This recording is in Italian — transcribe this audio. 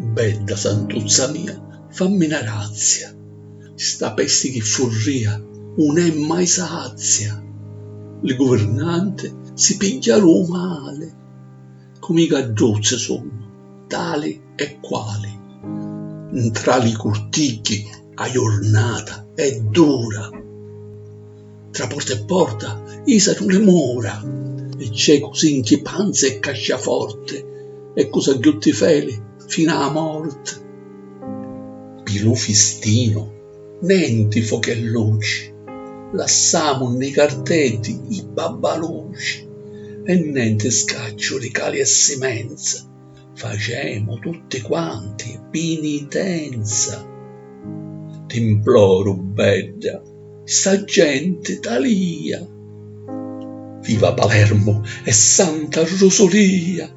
Bedda santuzza mia, fammi una grazia, sta peste che furria non è mai sazia. Il governante si piglia lo male, come i caddozze sono, tali e quali. Tra li cortigli a giornata è dura, tra porta e porta isa non le mora, e c'è così in chi panza e casciaforte, e cosa ghiotti feli fino alla morte. Pilu fistino, nenti foche e luci, lasciamo nei cartetti i babbaluci, e niente scaccio di cali e semenza, facemo tutti quanti penitenza. T'imploro, Bedda, sta gente talia, viva Palermo e Santa Rosolia,